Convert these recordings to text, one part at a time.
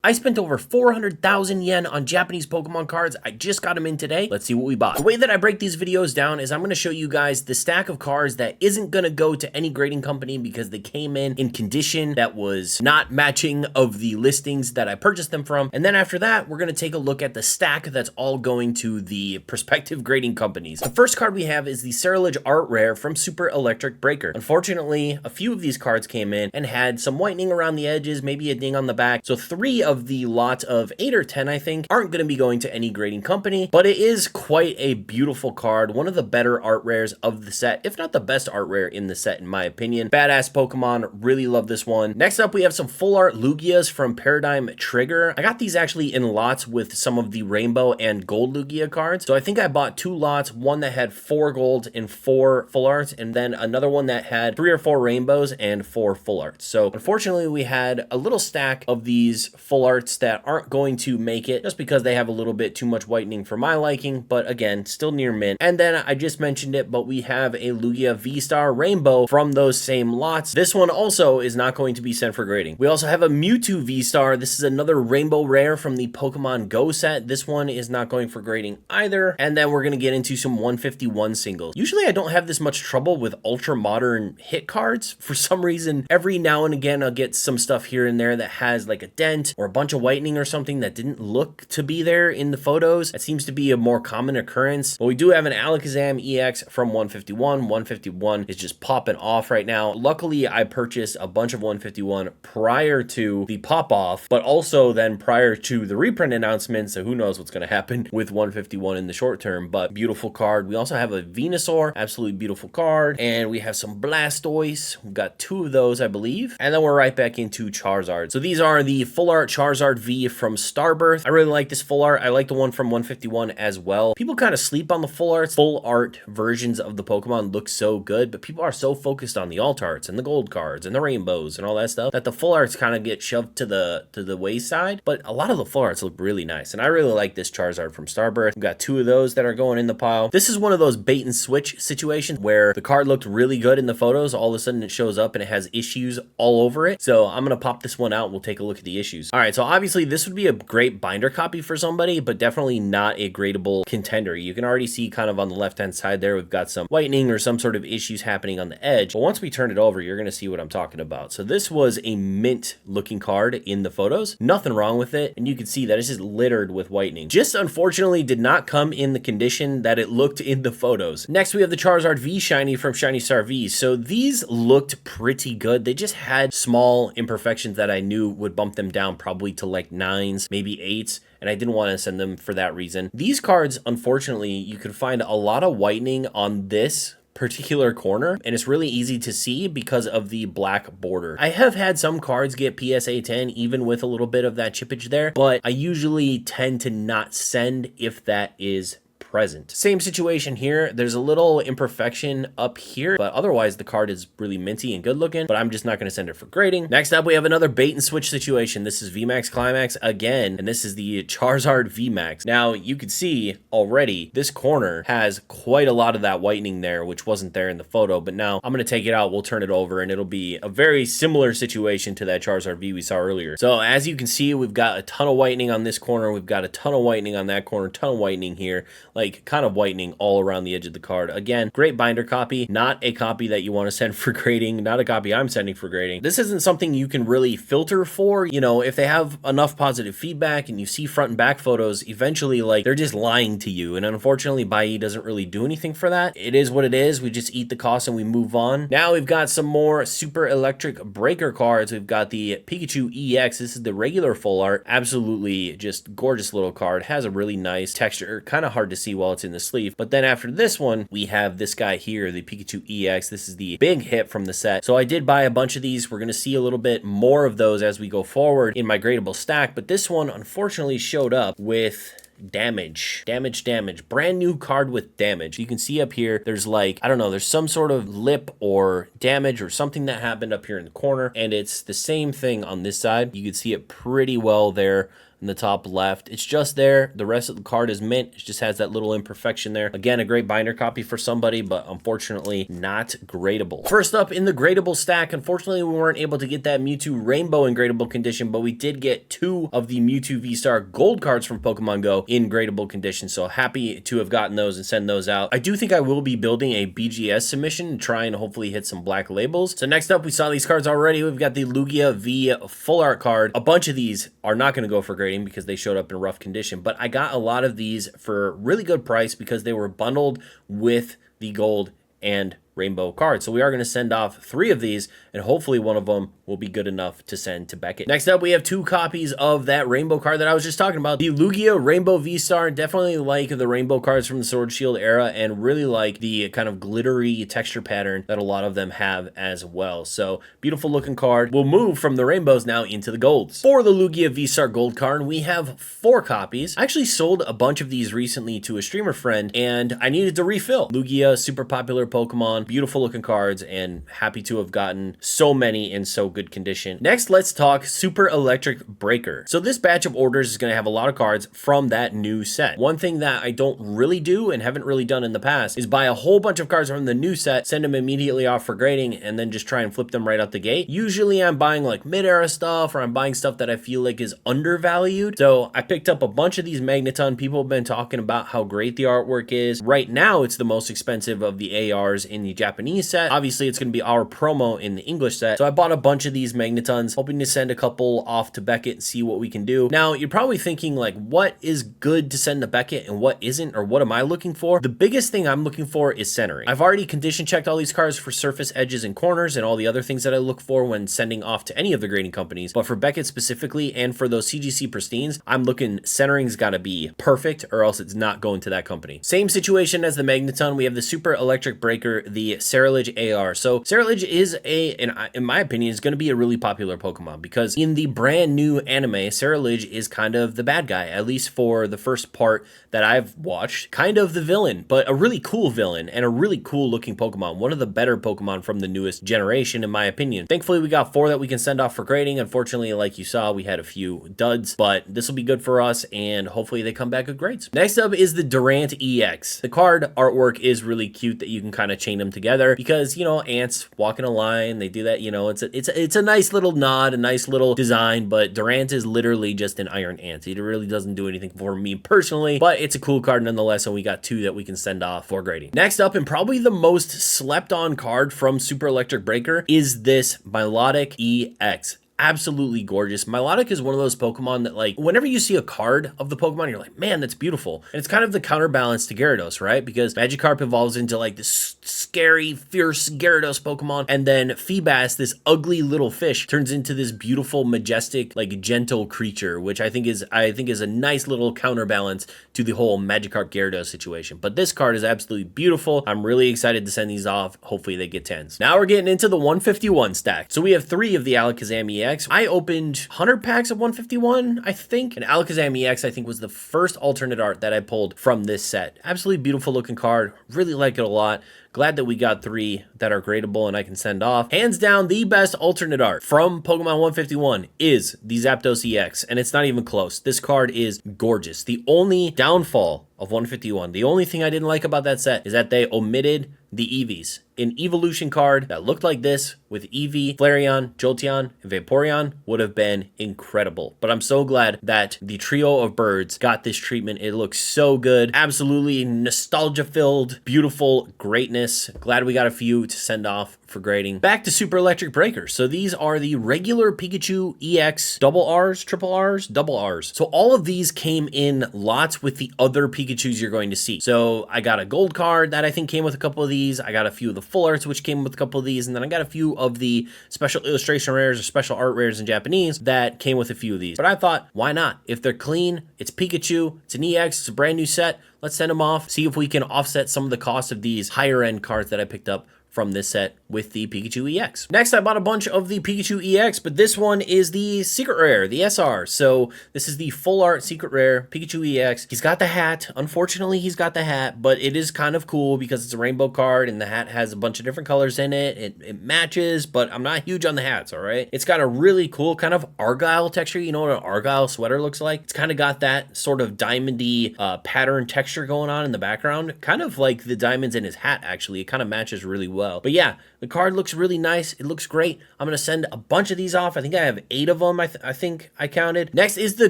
I spent over 400,000 yen on Japanese Pokemon cards. I just got them in today. Let's see what we bought. The way that I break these videos down is I'm going to show you guys the stack of cards that isn't going to go to any grading company because they came in condition that was not matching of the listings that I purchased them from. And then after that, we're going to take a look at the stack that's all going to the prospective grading companies. The first card we have is the Ceruledge Art Rare from Super Electric Breaker. Unfortunately, a few of these cards came in and had some whitening around the edges, maybe a ding on the back. So 3 of the lot of 8 or 10, I think, aren't going to be going to any grading company, but it is quite a beautiful card. One of the better art rares of the set, if not the best art rare in the set, in my opinion. Badass Pokemon, really love this one. Next up, we have some full art Lugias from Paradigm Trigger. I got these actually in lots with some of the rainbow and gold Lugia cards. So I think I bought 2 lots, one that had 4 gold and 4 full arts, and then another one that had 3 or 4 rainbows and 4 full arts. So unfortunately, we had a little stack of these full arts that aren't going to make it just because they have a little bit too much whitening for my liking, but again, still near mint. And then I just mentioned it, but we have a Lugia V-Star Rainbow from those same lots. This one also is not going to be sent for grading. We also have a Mewtwo V-Star. This is another rainbow rare from the Pokemon Go set. This one is not going for grading either. And then we're going to get into some 151 singles. Usually I don't have this much trouble with ultra modern hit cards. For some reason, every now and again, I'll get some stuff here and there that has like a dent or a bunch of whitening or something that didn't look to be there in the photos. That seems to be a more common occurrence. But we do have an Alakazam EX from 151. 151 is just popping off right now. Luckily, I purchased a bunch of 151 prior to the pop off, but also then prior to the reprint announcement. So who knows what's going to happen with 151 in the short term, but beautiful card. We also have a Venusaur, absolutely beautiful card. And we have some Blastoise. We've got 2 of those, I believe. And then we're right back into Charizard. So these are the full art Charizard V from Starbirth. I really like this full art. I like the one from 151 as well. People kind of sleep on the full arts. Full art versions of the Pokemon look so good, but people are so focused on the alt arts and the gold cards and the rainbows and all that stuff that the full arts kind of get shoved to the wayside. But a lot of the full arts look really nice, and I really like this Charizard from Starbirth. We've got 2 of those that are going in the pile. This is one of those bait and switch situations where the card looked really good in the photos. All of a sudden it shows up and it has issues all over it. So I'm going to pop this one out. We'll take a look at the issues. All right, so obviously this would be a great binder copy for somebody, but definitely not a gradable contender. You can already see kind of on the left-hand side there, we've got some whitening or some sort of issues happening on the edge. But once we turn it over, you're going to see what I'm talking about. So this was a mint looking card in the photos. Nothing wrong with it. And you can see that it's just littered with whitening. Just unfortunately did not come in the condition that it looked in the photos. Next, we have the Charizard V Shiny from Shiny Star V. So these looked pretty good. They just had small imperfections that I knew would bump them down probably to like 9s, maybe 8s. And I didn't want to send them for that reason. These cards, unfortunately, you could find a lot of whitening on this particular corner, and it's really easy to see because of the black border. I have had some cards get PSA 10 even with a little bit of that chippage there, but I usually tend to not send if that is present. Same situation here. There's a little imperfection up here, but otherwise the card is really minty and good looking, but I'm just not going to send it for grading. Next up, we have another bait and switch situation. This is VMAX Climax again, and this is the Charizard VMAX. Now you can see already this corner has quite a lot of that whitening there, which wasn't there in the photo, but now I'm going to take it out. We'll turn it over and it'll be a very similar situation to that Charizard V we saw earlier. So as you can see, we've got a ton of whitening on this corner. We've got a ton of whitening on that corner, ton of whitening here. Like kind of whitening all around the edge of the card. Again, great binder copy, not a copy that you want to send for grading, not a copy I'm sending for grading. This isn't something you can really filter for. You know, if they have enough positive feedback and you see front and back photos, eventually like they're just lying to you. And unfortunately, buyee doesn't really do anything for that. It is what it is. We just eat the cost and we move on. Now we've got some more Super Electric Breaker cards. We've got the Pikachu EX. This is the regular full art. Absolutely just gorgeous little card. Has a really nice texture. Kind of hard to see while it's in the sleeve. But then after this one, we have this guy here, the Pikachu EX. This is the big hit from the set. So I did buy a bunch of these. We're going to see a little bit more of those as we go forward in my gradable stack. But this one unfortunately showed up with damage. Brand new card with damage. You can see up here, there's like, I don't know, there's some sort of lip or damage or something that happened up here in the corner. And it's the same thing on this side. You can see it pretty well there. in the top left. It's just there. The rest of the card is mint. It just has that little imperfection there. Again, a great binder copy for somebody, but unfortunately not gradable. First up in the gradable stack, unfortunately we weren't able to get that Mewtwo Rainbow in gradable condition, but we did get 2 of the Mewtwo V-Star gold cards from Pokemon Go in gradable condition, so happy to have gotten those and send those out. I do think I will be building a BGS submission and try and hopefully hit some black labels. So next up, we saw these cards already. We've got the Lugia V full art card. A bunch of these are not going to go for grading because they showed up in rough condition, but I got a lot of these for really good price because they were bundled with the gold and rainbow cards. So we are going to send off 3 of these, and hopefully one of them will be good enough to send to Beckett. Next up, we have 2 copies of that rainbow card that I was just talking about. The Lugia Rainbow V-Star. Definitely like the rainbow cards from the Sword Shield era, and really like the kind of glittery texture pattern that a lot of them have as well. So beautiful looking card. We'll move from the rainbows now into the golds. For the Lugia V-Star gold card, we have 4 copies. I actually sold a bunch of these recently to a streamer friend, and I needed to refill. Lugia, super popular Pokemon, beautiful looking cards, and happy to have gotten so many in so good condition. Next, let's talk Super Electric Breaker. So this batch of orders is going to have a lot of cards from that new set. One thing that I don't really do and haven't really done in the past is buy a whole bunch of cards from the new set, send them immediately off for grading, and then just try and flip them right out the gate. Usually I'm buying like mid-era stuff, or I'm buying stuff that I feel like is undervalued. So I picked up a bunch of these Magneton. People have been talking about how great the artwork is. Right now, it's the most expensive of the ARs in the Japanese set. Obviously, it's going to be our promo in the English set. So I bought a bunch of these Magnetons, hoping to send a couple off to Beckett and see what we can do. Now, you're probably thinking like, what is good to send to Beckett and what isn't, or what am I looking for? The biggest thing I'm looking for is centering. I've already condition checked all these cards for surface edges and corners and all the other things that I look for when sending off to any of the grading companies. But for Beckett specifically, and for those CGC pristines, I'm looking centering's got to be perfect, or else it's not going to that company. Same situation as the Magneton. We have the Super Electric Breaker, the Ceruledge AR. So Ceruledge is in my opinion, is going to be a really popular Pokemon, because in the brand new anime, Ceruledge is kind of the bad guy, at least for the first part that I've watched. Kind of the villain, but a really cool villain and a really cool looking Pokemon. One of the better Pokemon from the newest generation, in my opinion. Thankfully, we got 4 that we can send off for grading. Unfortunately, like you saw, we had a few duds, but this will be good for us, and hopefully they come back with grades. Next up is the Durant EX. The card artwork is really cute that you can kind of chain them together, because, you know, ants walking a line, they do that, you know, it's a nice little nod, a nice little design, but Durant is literally just an iron ant. It really doesn't do anything for me personally, but it's a cool card nonetheless, and we got 2 that we can send off for grading. Next up, and probably the most slept on card from Super Electric Breaker, is this Milotic EX. Absolutely gorgeous. Milotic is one of those Pokemon that, like, whenever you see a card of the Pokemon, you're like, man, that's beautiful. And it's kind of the counterbalance to Gyarados, right? Because Magikarp evolves into like this scary, fierce Gyarados Pokemon, and then Feebas, this ugly little fish, turns into this beautiful, majestic, like gentle creature, which I think is a nice little counterbalance to the whole Magikarp Gyarados situation. But this card is absolutely beautiful. I'm really excited to send these off. Hopefully they get 10s. Now we're getting into the 151 stack. So we have 3 of the Alakazam EX. I opened 100 packs of 151, I think, and Alakazam EX, I think, was the first alternate art that I pulled from this set. Absolutely beautiful looking card. Really like it a lot. Glad that we got 3 that are gradable and I can send off. Hands down, the best alternate art from Pokemon 151 is the Zapdos EX, and it's not even close. This card is gorgeous. The only downfall of 151, the only thing I didn't like about that set, is that they omitted the Eevees. An evolution card that looked like this with Eevee, Flareon, Jolteon, and Vaporeon would have been incredible. But I'm so glad that the trio of birds got this treatment. It looks so good. Absolutely nostalgia-filled, beautiful greatness. Glad we got a few to send off for grading. Back to Super Electric Breaker. So these are the regular Pikachu EX double R's, triple R's, double R's. So all of these came in lots with the other Pikachus you're going to see. So I got a gold card that I think came with a couple of these. I got a few of the full arts, which came with a couple of these, and then I got a few of the special illustration rares or special art rares in Japanese that came with a few of these. But I thought, why not? If they're clean, it's Pikachu, it's an EX, it's a brand new set, let's send them off, see if we can offset some of the cost of these higher end cards that I picked up from this set with the Pikachu EX. Next, I bought a bunch of the Pikachu EX, but this one is the secret rare, the SR. So this is the full art secret rare Pikachu EX. He's got the hat. Unfortunately, he's got the hat, but it is kind of cool because it's a rainbow card and the hat has a bunch of different colors in it. It matches, but I'm not huge on the hats, all right? It's got a really cool kind of Argyle texture. You know what an Argyle sweater looks like? It's kind of got that sort of diamondy pattern texture going on in the background. Kind of like the diamonds in his hat, actually. It kind of matches really well. But yeah, the card looks really nice. It looks great. I'm going to send a bunch of these off. I think I have 8 of them, I think I counted. Next is the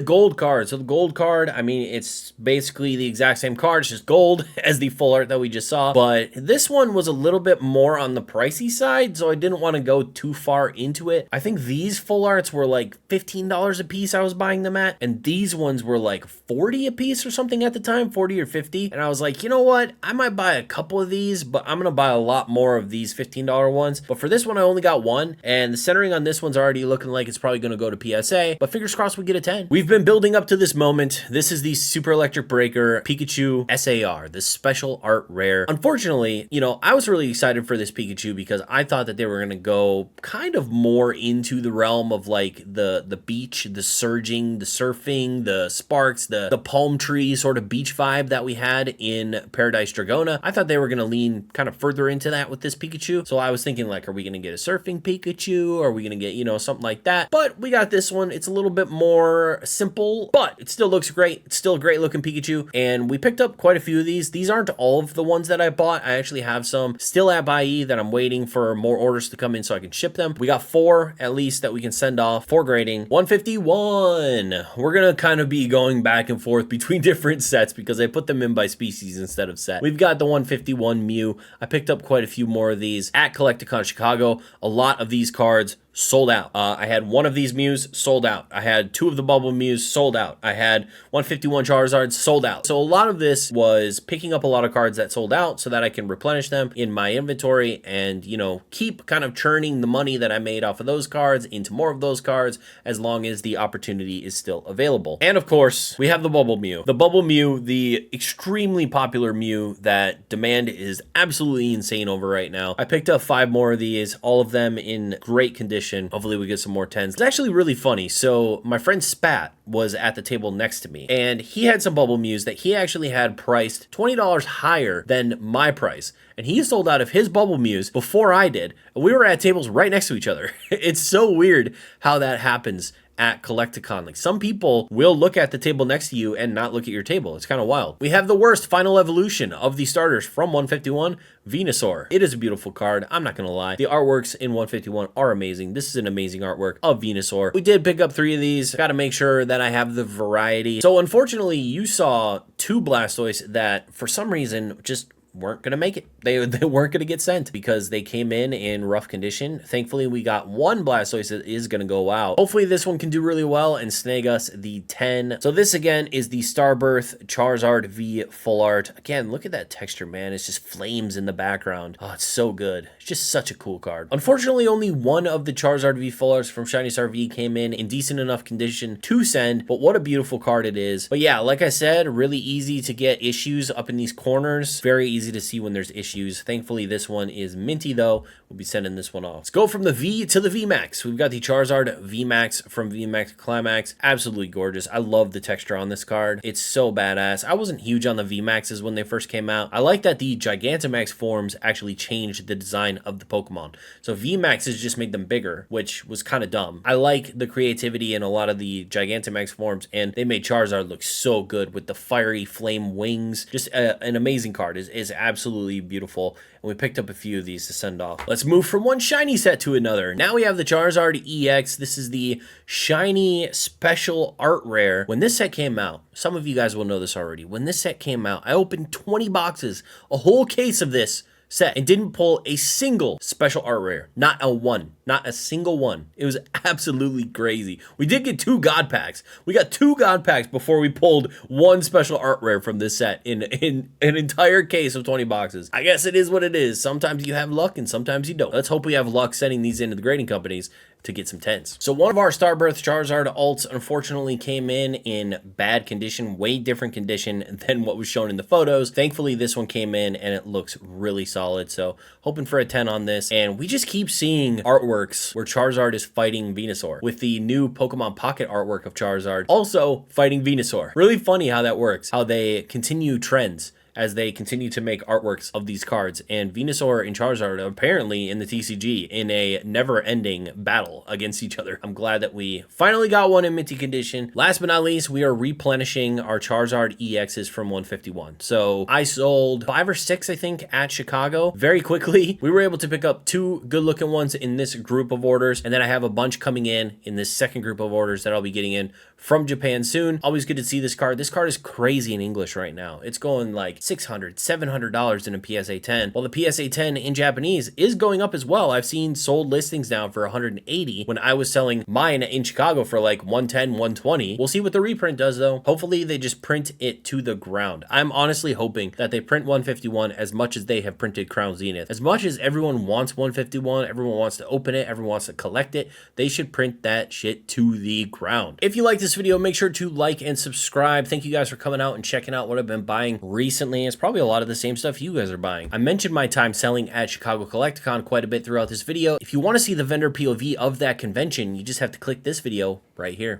gold card. So the gold card, I mean, it's basically the exact same card. It's just gold as the full art that we just saw. But this one was a little bit more on the pricey side, so I didn't want to go too far into it. I think these full arts were like $15 a piece I was buying them at. And these ones were like 40 a piece or something at the time, 40 or 50. And I was like, you know what? I might buy a couple of these, but I'm going to buy a lot more of these $15 ones. But for this one, I only got one. And the centering on this one's already looking like it's probably going to go to PSA. But fingers crossed we get a 10. We've been building up to this moment. This is the Super Electric Breaker Pikachu SAR, the special art rare. Unfortunately, you know, I was really excited for this Pikachu because I thought that they were going to go kind of more into the realm of like the beach, the surging, the surfing, the sparks, the palm tree sort of beach vibe that we had in Paradise Dragona. I thought they were going to lean kind of further into that with this Pikachu. So I was thinking like, are we going to get a surfing Pikachu? Are we going to get, you know, something like that? But we got this one. It's a little bit more simple, but it still looks great. It's still a great looking Pikachu. And we picked up quite a few of these. These aren't all of the ones that I bought. I actually have some still at buyee that I'm waiting for more orders to come in so I can ship them. We got 4 at least that we can send off for grading. 151. We're going to kind of be going back and forth between different sets because I put them in by species instead of set. We've got the 151 Mew. I picked up quite a few more of these at Collecticon Chicago. A lot of these cards sold out. I had 1 of these Mews sold out. I had 2 of the Bubble Mews sold out. I had 151 Charizards sold out. So a lot of this was picking up a lot of cards that sold out so that I can replenish them in my inventory and, you know, keep kind of churning the money that I made off of those cards into more of those cards as long as the opportunity is still available. And of course, we have the Bubble Mew. The Bubble Mew, the extremely popular Mew that demand is absolutely insane over right now. I picked up 5 more of these, all of them in great condition. Hopefully we get some more 10s. It's actually really funny. So my friend Spat was at the table next to me and he had some Bubble Mews that he actually had priced $20 higher than my price. And he sold out of his Bubble Mews before I did. And we were at tables right next to each other. It's so weird how that happens at Collecticon. Like some people will look at the table next to you and not look at your table. It's kind of wild. We have the worst final evolution of the starters from 151, Venusaur. It is a beautiful card. I'm not gonna lie. The artworks in 151 are amazing. This is an amazing artwork of Venusaur. We did pick up 3 of these. Got to make sure that I have the variety. So unfortunately, you saw 2 Blastoise that for some reason just weren't going to make it. They weren't going to get sent because they came in rough condition. Thankfully, we got 1 Blastoise that is going to go out. Hopefully, this one can do really well and snag us the 10. So this, again, is the Starbirth Charizard V Full Art. Again, look at that texture, man. It's just flames in the background. Oh, it's so good. It's just such a cool card. Unfortunately, only 1 of the Charizard V Full Arts from Shiny Star V came in decent enough condition to send, but what a beautiful card it is. But yeah, like I said, really easy to get issues up in these corners. Very easy to see when there's issues. Thankfully, this one is minty though. We'll be sending this one off. Let's go from the V to the VMAX. We've got the Charizard VMAX from VMAX Climax. Absolutely gorgeous. I love the texture on this card. It's so badass. I wasn't huge on the VMAXs when they first came out. I like that the Gigantamax forms actually changed the design of the Pokemon. So VMAXs just made them bigger, which was kind of dumb. I like the creativity in a lot of the Gigantamax forms, and they made Charizard look so good with the fiery flame wings. Just an amazing card. Is absolutely beautiful, and we picked up a few of these to send off. Let's move from one shiny set to another. Now we have the Charizard EX. This is the shiny special art rare. When this set came out, some of you guys will know this already. When this set came out, I opened 20 boxes, a whole case of this set, and didn't pull a single special art rare. Not a single one. It was absolutely crazy. We did get 2 God packs. We got 2 God packs before we pulled 1 special art rare from this set in an entire case of 20 boxes. I guess it is what it is. Sometimes you have luck and sometimes you don't. Let's hope we have luck sending these into the grading companies to get some 10s. So one of our Starbirth Charizard alts unfortunately came in bad condition, way different condition than what was shown in the photos. Thankfully, this one came in and it looks really solid. So hoping for a 10 on this. And we just keep seeing artworks where Charizard is fighting Venusaur, with the new Pokemon Pocket artwork of Charizard also fighting Venusaur. Really funny how that works, how they continue trends as they continue to make artworks of these cards. And Venusaur and Charizard are apparently in the TCG in a never-ending battle against each other. I'm glad that we finally got one in minty condition. Last but not least, we are replenishing our Charizard EXs from 151. So I sold 5 or 6, I think, at Chicago very quickly. We were able to pick up 2 good-looking ones in this group of orders, and then I have a bunch coming in this second group of orders that I'll be getting in from Japan soon. Always good to see this card. This card is crazy in English right now. It's going like $600, $700 in a PSA 10. Well, the PSA 10 in Japanese is going up as well. I've seen sold listings now for 180 when I was selling mine in Chicago for like 110, 120. We'll see what the reprint does though. Hopefully they just print it to the ground. I'm honestly hoping that they print 151 as much as they have printed Crown Zenith. As much as everyone wants 151, everyone wants to open it, everyone wants to collect it, they should print that shit to the ground. If you like this video, make sure to like and subscribe. Thank you guys for coming out and checking out what I've been buying recently. It's probably a lot of the same stuff you guys are buying. I mentioned my time selling at Chicago Collecticon quite a bit throughout this video. If you want to see the vendor POV of that convention, you just have to click this video right here.